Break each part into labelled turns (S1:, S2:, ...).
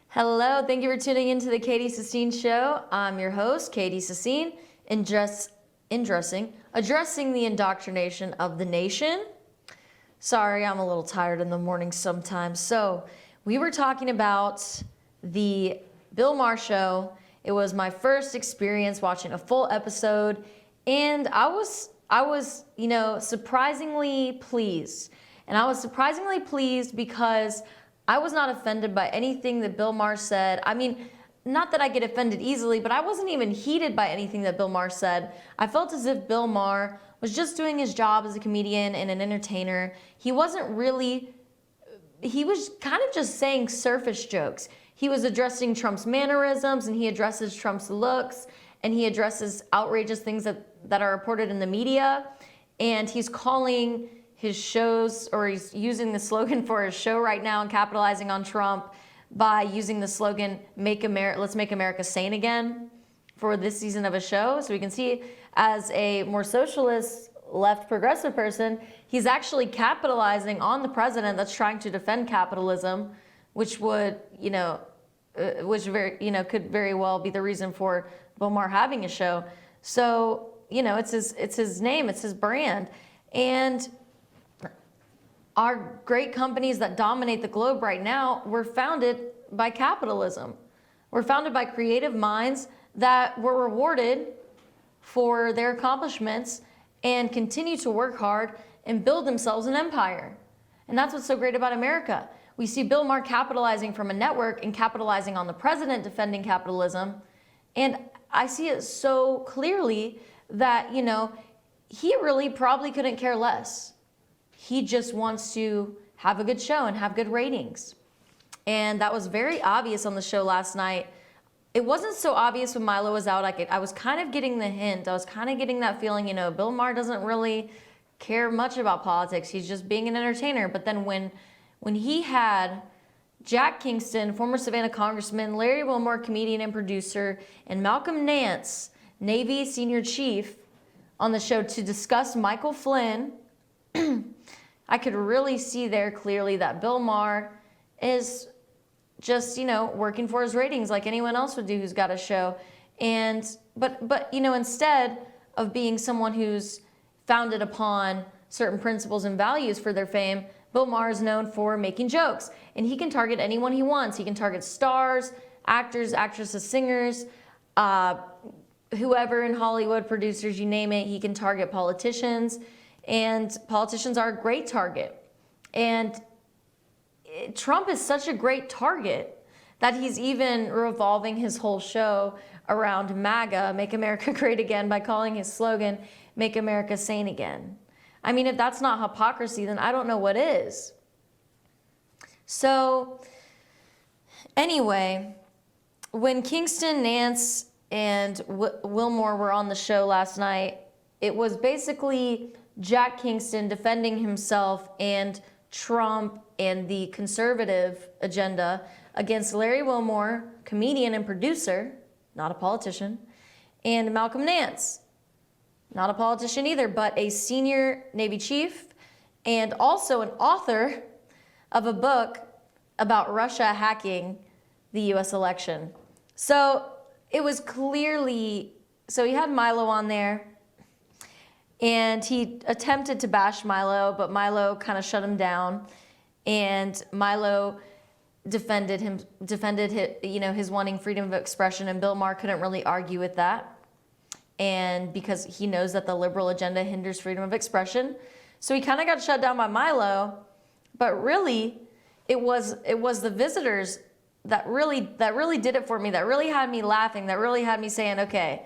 S1: Hello, thank you for tuning into the Katie Sassine Show. I'm your host, Katie Sassine, addressing the indoctrination of the nation. Sorry, I'm a little tired in the morning sometimes. So we were talking about the Bill Maher Show. It was my first experience watching a full episode, and I was, surprisingly pleased. And I was surprisingly pleased because I was not offended by anything that Bill Maher said. I mean, not that I get offended easily, but I wasn't even heated by anything that Bill Maher said. I felt as if Bill Maher was just doing his job as a comedian and an entertainer. He was kind of just saying surface jokes. He was addressing Trump's mannerisms, and he addresses Trump's looks, and he addresses outrageous things that are reported in the media, and he's calling his shows, or he's using the slogan for his show right now and capitalizing on Trump by using the slogan, let's make America Sane Again, for this season of a show. So we can see, as a more socialist, left progressive person, he's actually capitalizing on the president that's trying to defend capitalism, which would, could very well be the reason for Bill Maher having a show. So, it's his name, it's his brand. And our great companies that dominate the globe right now were founded by capitalism. We're founded by creative minds that were rewarded for their accomplishments and continue to work hard and build themselves an empire. And that's what's so great about America. We see Bill Maher capitalizing from a network and capitalizing on the president defending capitalism. And I see it so clearly that, he really probably couldn't care less. He just wants to have a good show and have good ratings. And that was very obvious on the show last night. It wasn't so obvious when Milo was out. I was kind of getting the hint. I was kind of getting that feeling, Bill Maher doesn't really care much about politics. He's just being an entertainer. But then when he had Jack Kingston, former Savannah Congressman, Larry Wilmore, comedian and producer, and Malcolm Nance, Navy senior chief, on the show to discuss Michael Flynn, I could really see there clearly that Bill Maher is just, working for his ratings like anyone else would do who's got a show. But instead of being someone who's founded upon certain principles and values for their fame, Bill Maher is known for making jokes. And he can target anyone he wants. He can target stars, actors, actresses, singers, whoever in Hollywood, producers, you name it. He can target politicians. And politicians are a great target. And Trump is such a great target that he's even revolving his whole show around MAGA, Make America Great Again, by calling his slogan, Make America Sane Again. I mean, if that's not hypocrisy, then I don't know what is. So, anyway, when Kingston, Nance, and Wilmore were on the show last night, it was basically Jack Kingston defending himself and Trump and the conservative agenda against Larry Wilmore, comedian and producer, not a politician, and Malcolm Nance, not a politician either, but a senior Navy chief and also an author of a book about Russia hacking the U.S. election. So it was clearly, so he had Milo on there, and he attempted to bash Milo, but Milo kind of shut him down. And Milo defended his wanting freedom of expression, and Bill Maher couldn't really argue with that. And because he knows that the liberal agenda hinders freedom of expression. So he kind of got shut down by Milo, but really it was the visitors that really did it for me, that really had me laughing, that really had me saying, okay,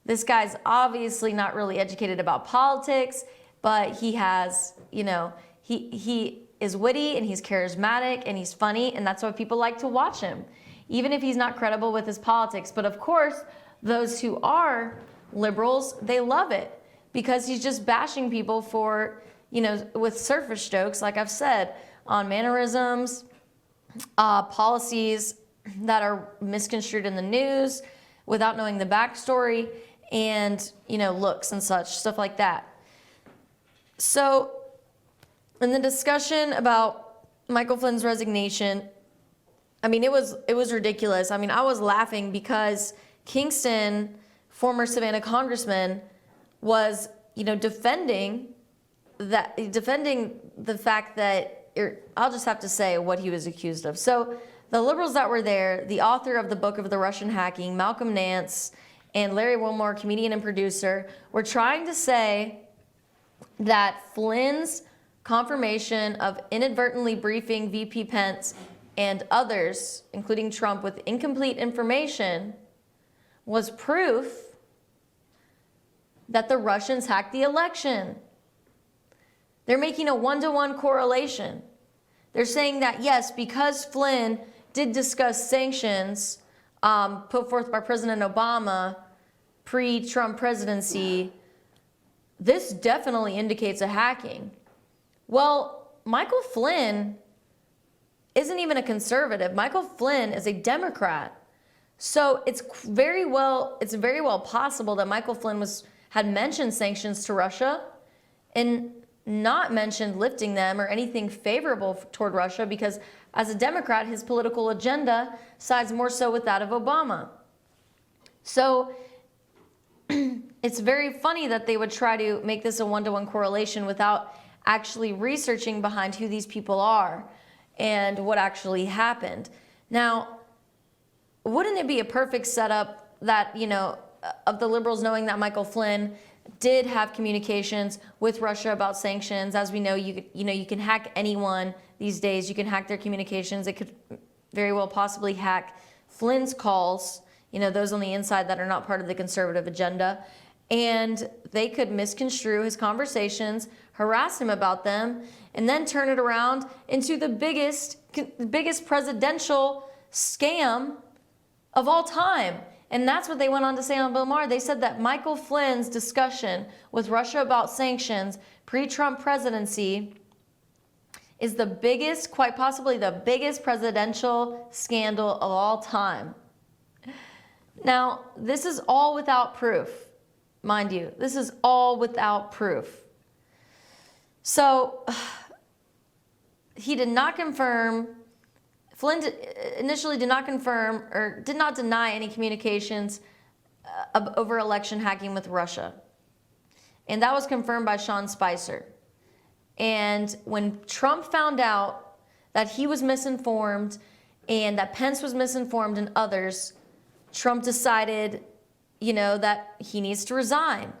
S1: this guy's obviously not really educated about politics, but he has, he is witty and he's charismatic and he's funny, and that's why people like to watch him, even if he's not credible with his politics. But of course, those who are liberals, they love it because he's just bashing people for, with surface jokes, like I've said, on mannerisms, policies that are misconstrued in the news, without knowing the backstory and, looks and such, stuff like that. So in the discussion about Michael Flynn's resignation, I mean, it was ridiculous. I mean, I was laughing because Kingston, former Savannah congressman, was, defending the fact that, I'll just have to say what he was accused of. So the liberals that were there, the author of the book of the Russian hacking, Malcolm Nance, and Larry Wilmore, comedian and producer, were trying to say that Flynn's confirmation of inadvertently briefing VP Pence and others, including Trump, with incomplete information was proof that the Russians hacked the election. They're making a one-to-one correlation. They're saying that, yes, because Flynn did discuss sanctions put forth by President Obama pre-Trump presidency, this definitely indicates a hacking. Well, Michael Flynn isn't even a conservative. Michael Flynn is a Democrat. So it's very well possible that Michael Flynn had mentioned sanctions to Russia and not mentioned lifting them or anything favorable toward Russia, because as a Democrat, his political agenda sides more so with that of Obama. So it's very funny that they would try to make this a one-to-one correlation without actually researching behind who these people are and what actually happened. Now, wouldn't it be a perfect setup that, of the liberals knowing that Michael Flynn did have communications with Russia about sanctions? As we know, you can hack anyone these days. You can hack their communications. It could very well possibly hack Flynn's calls, those on the inside that are not part of the conservative agenda. And they could misconstrue his conversations, harass him about them, and then turn it around into the biggest presidential scam of all time. And that's what they went on to say on Bill Maher. They said that Michael Flynn's discussion with Russia about sanctions pre-Trump presidency is the biggest, quite possibly the biggest presidential scandal of all time. Now, this is all without proof, mind you. This is all without proof. So he did not confirm, Flynn initially did not confirm or did not deny any communications over election hacking with Russia. And that was confirmed by Sean Spicer. And when Trump found out that he was misinformed and that Pence was misinformed and others, Trump decided, that he needs to resign.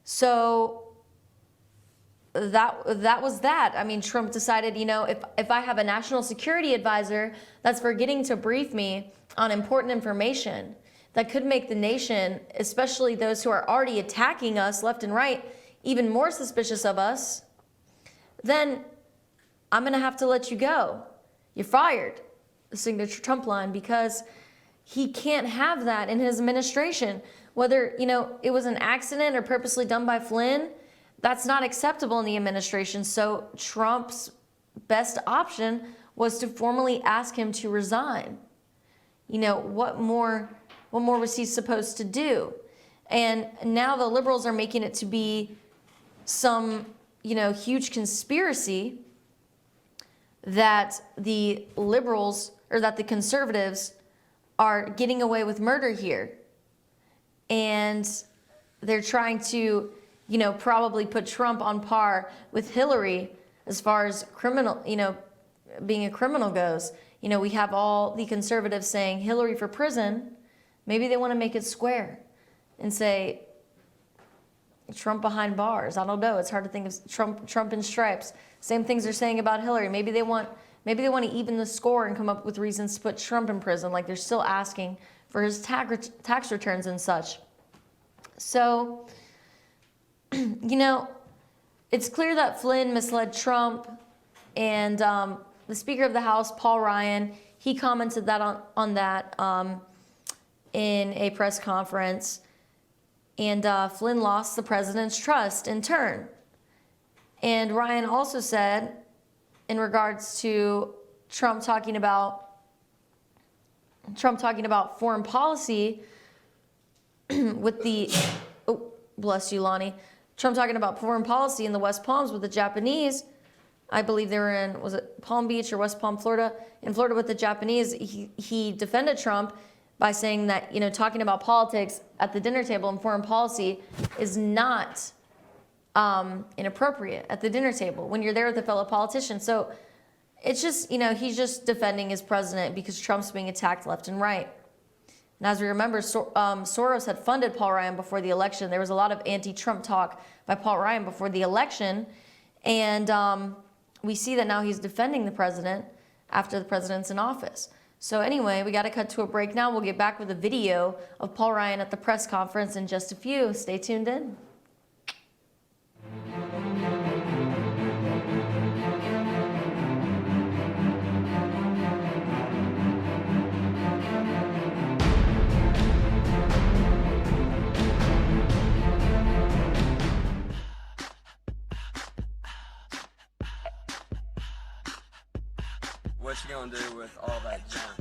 S1: So that was that. I mean, Trump decided, if I have a national security advisor that's forgetting to brief me on important information that could make the nation, especially those who are already attacking us left and right, even more suspicious of us, then I'm going to have to let you go. You're fired. The signature Trump line, because he can't have that in his administration. Whether, it was an accident or purposely done by Flynn, that's not acceptable in the administration. So Trump's best option was to formally ask him to resign. What more was he supposed to do? And now the liberals are making it to be some, huge conspiracy that the liberals or that the conservatives are getting away with murder here. And they're trying to, probably put Trump on par with Hillary as far as criminal, being a criminal goes. We have all the conservatives saying Hillary for prison. Maybe they want to make it square and say Trump behind bars. I don't know. It's hard to think of Trump in stripes. Same things they're saying about Hillary. Maybe they want to even the score and come up with reasons to put Trump in prison. Like they're still asking for his tax returns and such. So, it's clear that Flynn misled Trump, and the Speaker of the House, Paul Ryan, he commented that on that in a press conference, and Flynn lost the president's trust in turn. And Ryan also said, in regards to Trump talking about foreign policy with the, oh, bless you, Lonnie. Trump talking about foreign policy in the West Palms with the Japanese. I believe they were in, was it Palm Beach or West Palm, Florida? In Florida with the Japanese, he defended Trump by saying that, you know, talking about politics at the dinner table and foreign policy is not inappropriate at the dinner table when you're there with a fellow politician. So it's just, you know, he's just defending his president because Trump's being attacked left and right. And as we remember, Soros had funded Paul Ryan before the election. There was a lot of anti-Trump talk by Paul Ryan before the election. And we see that now he's defending the president after the president's in office. So anyway, we got to cut to a break now. We'll get back with a video of Paul Ryan at the press conference in just a few. Stay tuned in.
S2: What you gonna do with all that junk?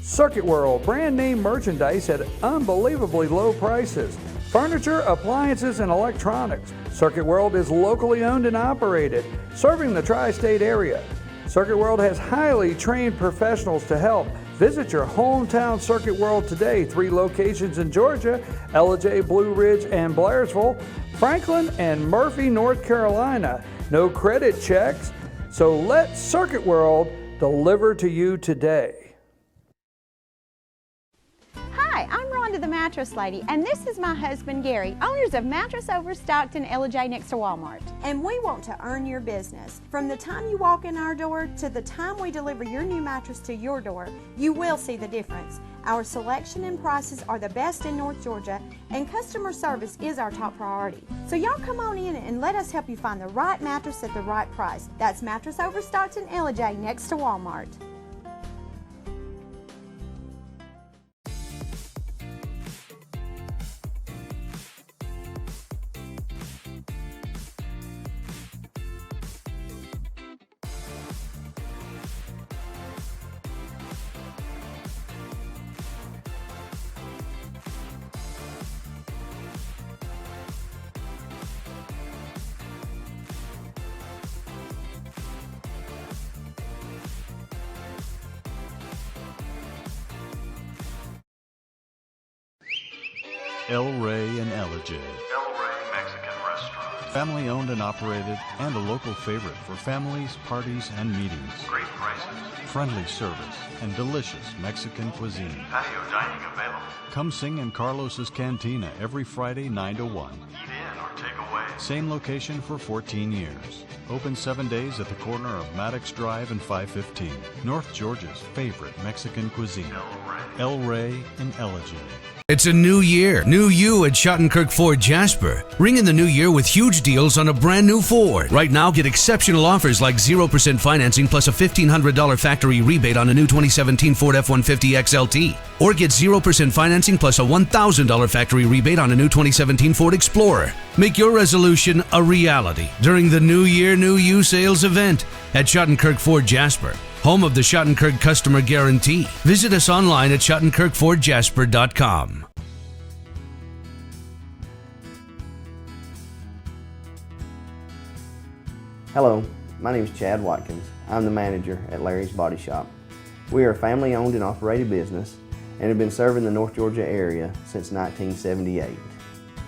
S3: Circuit World, brand name merchandise at unbelievably low prices. Furniture, appliances, and electronics. Circuit World is locally owned and operated, serving the tri-state area. Circuit World has highly trained professionals to help. Visit your hometown Circuit World today. 3 locations in Georgia, Ellijay, Blue Ridge, and Blairsville, Franklin, and Murphy, North Carolina. No credit checks, so let Circuit World deliver to you today.
S4: Hi, I'm Rhonda the Mattress Lady, and this is my husband Gary, owners of Mattress Overstocked in Ellijay next to Walmart.
S5: And we want to earn your business. From the time you walk in our door to the time we deliver your new mattress to your door, you will see the difference. Our selection and prices are the best in North Georgia, and customer service is our top priority. So y'all come on in and let us help you find the right mattress at the right price. That's Mattress Overstocked in Ellijay next to Walmart.
S6: El Rey in Ellijay.
S7: El Rey Mexican Restaurant.
S6: Family owned and operated, and a local favorite for families, parties, and meetings.
S7: Great prices.
S6: Friendly service and delicious Mexican cuisine.
S7: Patio dining available.
S6: Come sing in Carlos's Cantina every Friday 9 to 1.
S7: Eat in or take away.
S6: Same location for 14 years. Open 7 days at the corner of Maddox Drive and 515. North Georgia's favorite Mexican cuisine. El Rey in Ellijay.
S8: It's a new year. New you at Schottenkirk Ford Jasper. Ring in the new year with huge deals on a brand new Ford. Right now, get exceptional offers like 0% financing plus a $1,500 factory rebate on a new 2017 Ford F-150 XLT. Or get 0% financing plus a $1,000 factory rebate on a new 2017 Ford Explorer. Make your resolution a reality during the New Year, New You sales event at Schottenkirk Ford Jasper. home of the Shottenkirk Customer Guarantee. Visit us online at ShottenkirkFordJasper.com.
S9: Hello, my name is Chad Watkins. I'm the manager at Larry's Body Shop. We are a family-owned and operated business and have been serving the North Georgia area since 1978.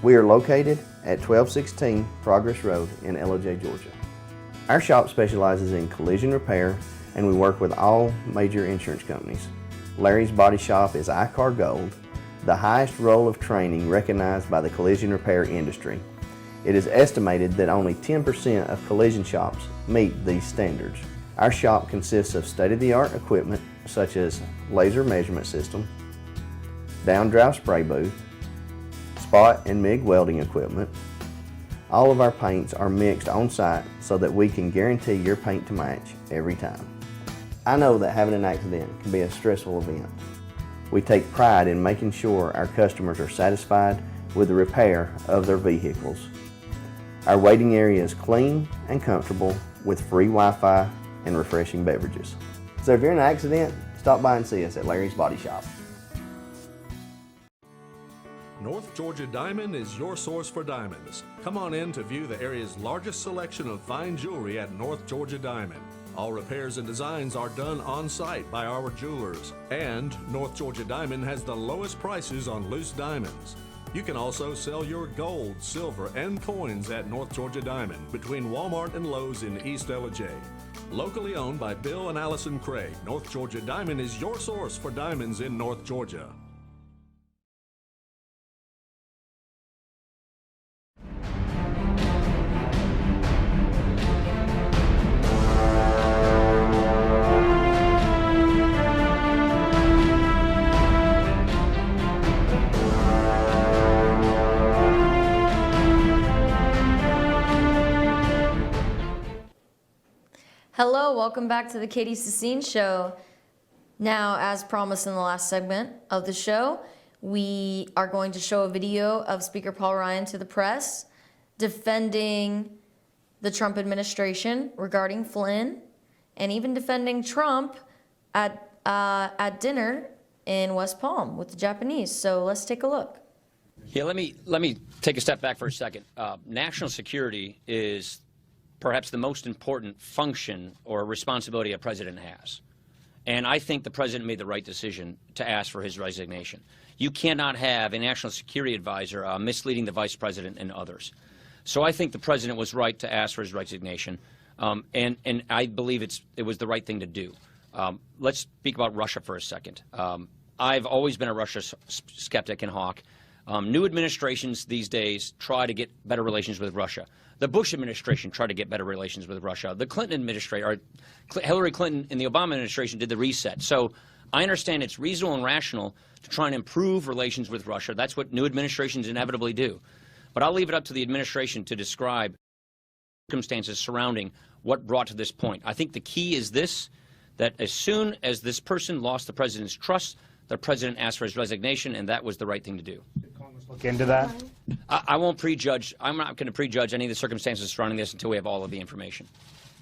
S9: We are located at 1216 Progress Road in LOJ, Georgia. Our shop specializes in collision repair and we work with all major insurance companies. Larry's Body Shop is ICAR Gold, the highest role of training recognized by the collision repair industry. It is estimated that only 10% of collision shops meet these standards. Our shop consists of state-of-the-art equipment such as laser measurement system, down-drive spray booth, spot and MIG welding equipment. All of our paints are mixed on site so that we can guarantee your paint to match every time. I know that having an accident can be a stressful event. We take pride in making sure our customers are satisfied with the repair of their vehicles. Our waiting area is clean and comfortable with free Wi-Fi and refreshing beverages. So if you're in an accident, stop by and see us at Larry's Body Shop.
S10: North Georgia Diamond is your source for diamonds. Come on in to view the area's largest selection of fine jewelry at North Georgia Diamond. All repairs and designs are done on site by our jewelers. And North Georgia Diamond has the lowest prices on loose diamonds. You can also sell your gold, silver, and coins at North Georgia Diamond between Walmart and Lowe's in East LJ. Locally owned by Bill and Allison Craig, North Georgia Diamond is your source for diamonds in North Georgia.
S1: Hello, welcome back to the Katie Sassine Show. Now, as promised in the last segment of the show, we are going to show a video of Speaker Paul Ryan to the press defending the Trump administration regarding Flynn and even defending Trump at dinner in West Palm with the Japanese. So let's take a look.
S11: Yeah, let me take a step back for a second. National security is perhaps the most important function or responsibility a president has. And I think the president made the right decision to ask for his resignation. You cannot have a national security advisor misleading the vice president and others. So I think the president was right to ask for his resignation, and I believe it was the right thing to do. Let's speak about Russia for a second. I've always been a Russia skeptic and hawk. New administrations these days try to get better relations with Russia. The Bush administration tried to get better relations with Russia. The Clinton administration, or Hillary Clinton and the Obama administration did the reset. So I understand it's reasonable and rational to try and improve relations with Russia. That's what new administrations inevitably do. But I'll leave it up to the administration to describe circumstances surrounding what brought to this point. I think the key is this, that as soon as this person lost the president's trust, the president asked for his resignation, and that was the right thing to do.
S12: Did Congress look into that?
S11: I won't prejudge. I'm not going to prejudge any of the circumstances surrounding this until we have all of the information.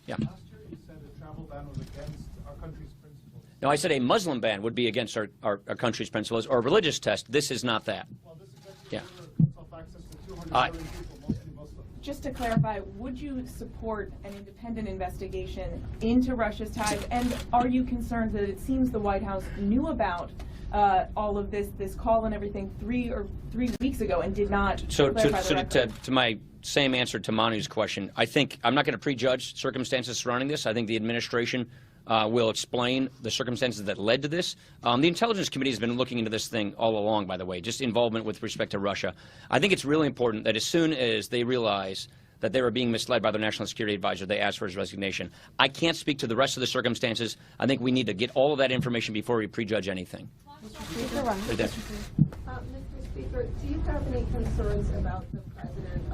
S11: Yeah.
S12: Last year you said a travel ban was against our country's principles.
S11: No, I said a Muslim ban would be against our country's principles, or a religious test. This is not that.
S12: Well, this executive
S11: Yeah.
S12: order cuts off access to 200 million people, mostly Muslims.
S13: Just to clarify, would you support an independent investigation into Russia's ties? And are you concerned that it seems the White House knew about all of this call and everything 3 weeks ago and did not clarify the record?
S11: To my same answer to Manu's question, I think I'm not going to prejudge circumstances surrounding this. I think the administration will explain the circumstances that led to this. The Intelligence Committee has been looking into this thing all along, by the way, just involvement with respect to Russia. I think it's really important that as soon as they realize that they were being misled by their national security advisor, they asked for his resignation. I can't speak to the rest of the circumstances. I think we need to get all of that information before we prejudge anything.
S14: Mr. Speaker, do you have any concerns about the president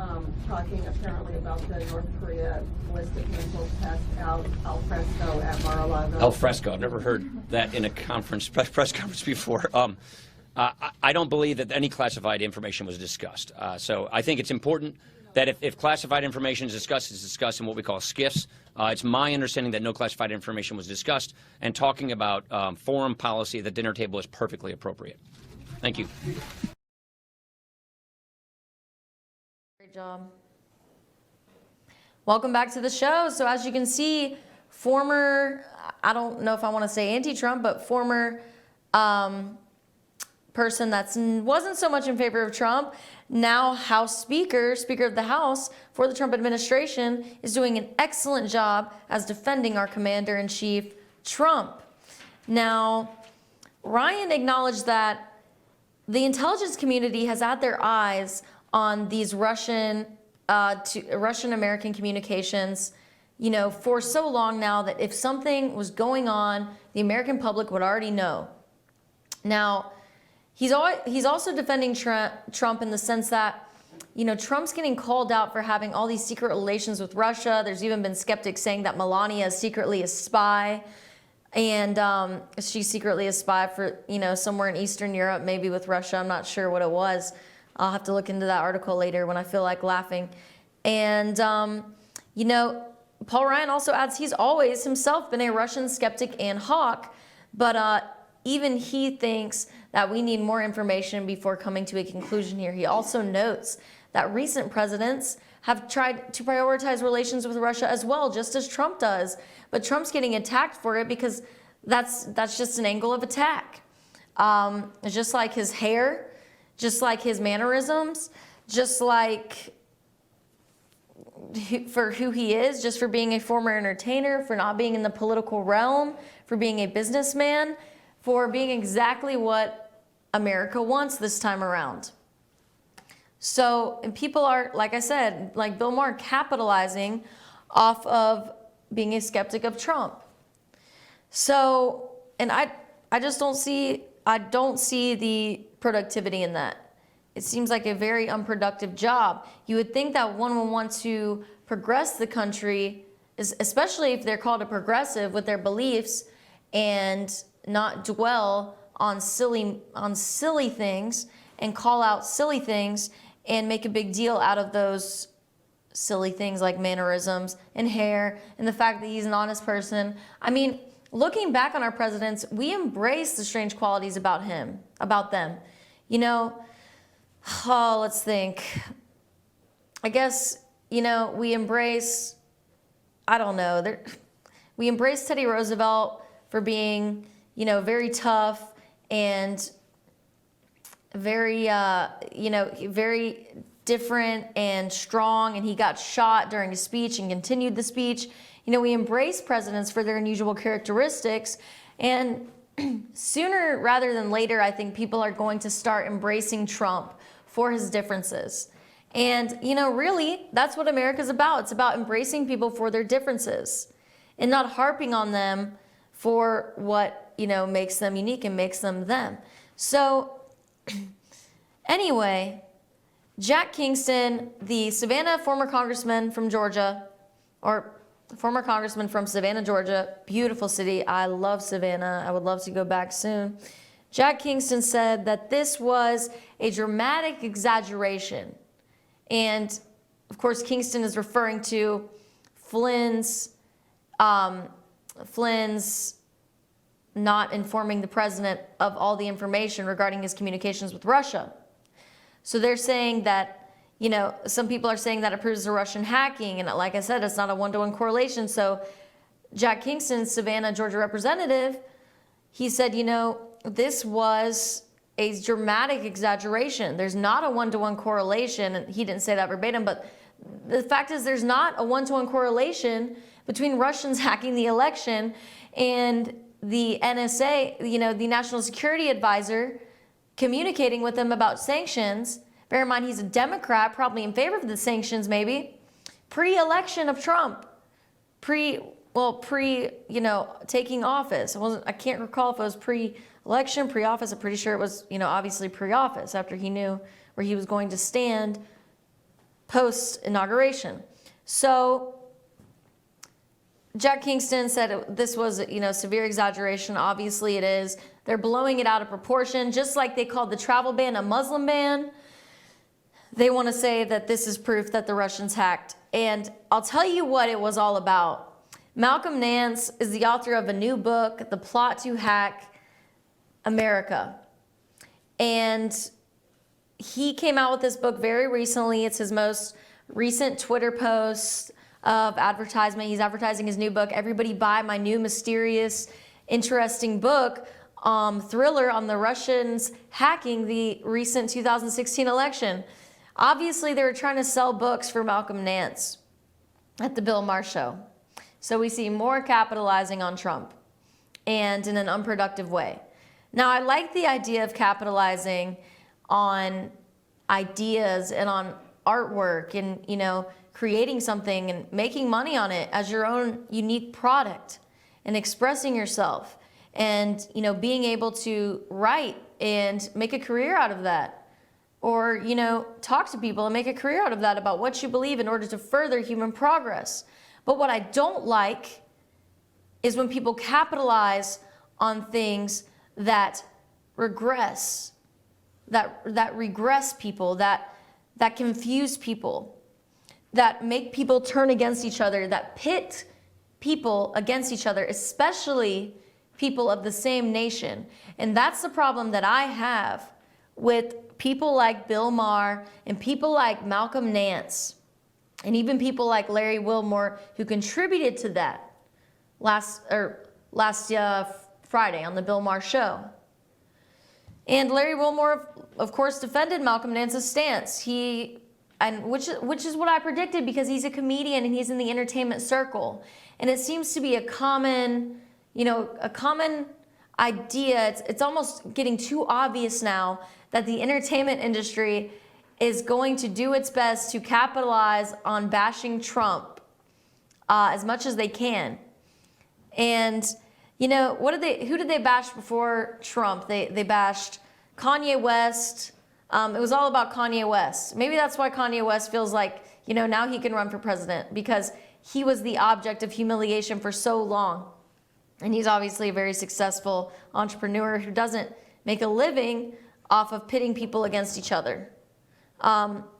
S14: talking apparently about the North Korea ballistic missile test out al fresco at Mar-a-Lago?
S11: Al fresco. I've never heard that in a press conference before. I don't believe that any classified information was discussed. So I think it's important that if classified information is discussed, it's discussed in what we call skiffs. It's my understanding that no classified information was discussed, and talking about foreign policy at the dinner table is perfectly appropriate. Thank you.
S1: Great job. Welcome back to the show. So as you can see, former, I don't know if I want to say anti-Trump, but former person that wasn't so much in favor of Trump, now House Speaker of the House for the Trump administration, is doing an excellent job as defending our commander-in-chief, Trump. Now, Ryan acknowledged that the intelligence community has had their eyes on these Russian-American communications, for so long now that if something was going on, the American public would already know. Now, he's also defending Trump in the sense that, Trump's getting called out for having all these secret relations with Russia. There's even been skeptics saying that Melania is secretly a spy, and she's secretly a spy for, somewhere in Eastern Europe, maybe with Russia. I'm not sure what it was. I'll have to look into that article later when I feel like laughing. And, Paul Ryan also adds he's always himself been a Russian skeptic and hawk, but even he thinks that we need more information before coming to a conclusion here. He also notes that recent presidents have tried to prioritize relations with Russia as well, just as Trump does. But Trump's getting attacked for it because that's just an angle of attack. Just like his hair, just like his mannerisms, just like for who he is, just for being a former entertainer, for not being in the political realm, for being a businessman, for being exactly what America wants this time around. So, and people are, like I said, like Bill Maher, capitalizing off of being a skeptic of Trump. So, and I just don't see the productivity in that. It seems like a very unproductive job. You would think that one would want to progress the country, especially if they're called a progressive with their beliefs, and not dwell on silly things and call out silly things and make a big deal out of those silly things like mannerisms and hair and the fact that he's an honest person. I mean, looking back on our presidents, we embrace the strange qualities about them. Let's think. I guess, we embrace, we embrace Teddy Roosevelt for being, very tough and very, very different and strong, and he got shot during a speech and continued the speech. We embrace presidents for their unusual characteristics, and sooner rather than later, I think people are going to start embracing Trump for his differences. And, really, that's what America's about. It's about embracing people for their differences and not harping on them for what, makes them unique and makes them them. So, anyway, Jack Kingston, the Savannah former congressman from Georgia, or former congressman from Savannah, Georgia, beautiful city. I love Savannah. I would love to go back soon. Jack Kingston said that this was a dramatic exaggeration. And, of course, Kingston is referring to Flynn's not informing the president of all the information regarding his communications with Russia. So they're saying that, some people are saying that it proves the Russian hacking. And like I said, it's not a one-to-one correlation. So Jack Kingston, Savannah, Georgia representative, he said, this was a dramatic exaggeration. There's not a one-to-one correlation. And he didn't say that verbatim, but the fact is there's not a one-to-one correlation between Russians hacking the election and the NSA, the National Security Advisor, communicating with them about sanctions. Bear in mind, he's a Democrat, probably in favor of the sanctions, maybe. Pre-election of Trump. Taking office. I can't recall if it was pre-election, pre-office. I'm pretty sure it was, obviously pre-office, after he knew where he was going to stand post-inauguration. So Jack Kingston said this was, severe exaggeration. Obviously it is. They're blowing it out of proportion, just like they called the travel ban a Muslim ban. they want to say that this is proof that the Russians hacked. And I'll tell you what it was all about. Malcolm Nance is the author of a new book, The Plot to Hack America. And he came out with this book very recently. It's his most recent Twitter post of advertisement. He's advertising his new book. Everybody buy my new mysterious, interesting book, thriller on the Russians hacking the recent 2016 election. Obviously, they were trying to sell books for Malcolm Nance at the Bill Maher Show. So we see more capitalizing on Trump, and in an unproductive way. Now, I like the idea of capitalizing on ideas and on artwork and, you know, creating something and making money on it as your own unique product and expressing yourself and, you know, being able to write and make a career out of that. Or, you know, talk to people and make a career out of that about what you believe in order to further human progress. But what I don't like is when people capitalize on things that regress, that regress people, that confuse people, that make people turn against each other, that pit people against each other, especially people of the same nation. And that's the problem that I have with people like Bill Maher and people like Malcolm Nance and even people like Larry Wilmore, who contributed to that last Friday on the Bill Maher Show. And Larry Wilmore, of course, defended Malcolm Nance's stance. Which is what I predicted, because he's a comedian and he's in the entertainment circle. And it seems to be a common, you know, a common idea. It's almost getting too obvious now that the entertainment industry is going to do its best to capitalize on bashing Trump as much as they can. And, you know, who did they bash before Trump? They bashed Kanye West. It was all about Kanye West. Maybe that's why Kanye West feels like, you know, now he can run for president, because he was the object of humiliation for so long. And he's obviously a very successful entrepreneur who doesn't make a living off of pitting people against each other,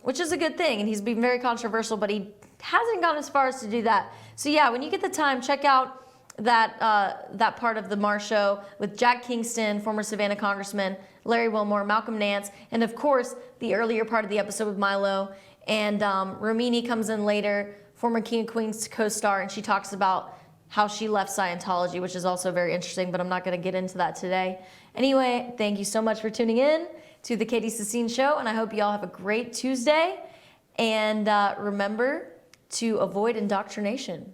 S1: which is a good thing. And he's been very controversial, but he hasn't gone as far as to do that. So yeah, when you get the time, check out that part of the Maher Show with Jack Kingston, former Savannah Congressman, Larry Wilmore, Malcolm Nance, and of course, the earlier part of the episode with Milo. And Romini comes in later, former King of Queens co-star, and she talks about how she left Scientology, which is also very interesting, but I'm not going to get into that today. Anyway, thank you so much for tuning in to the Katie Sassine Show, and I hope you all have a great Tuesday. And remember to avoid indoctrination.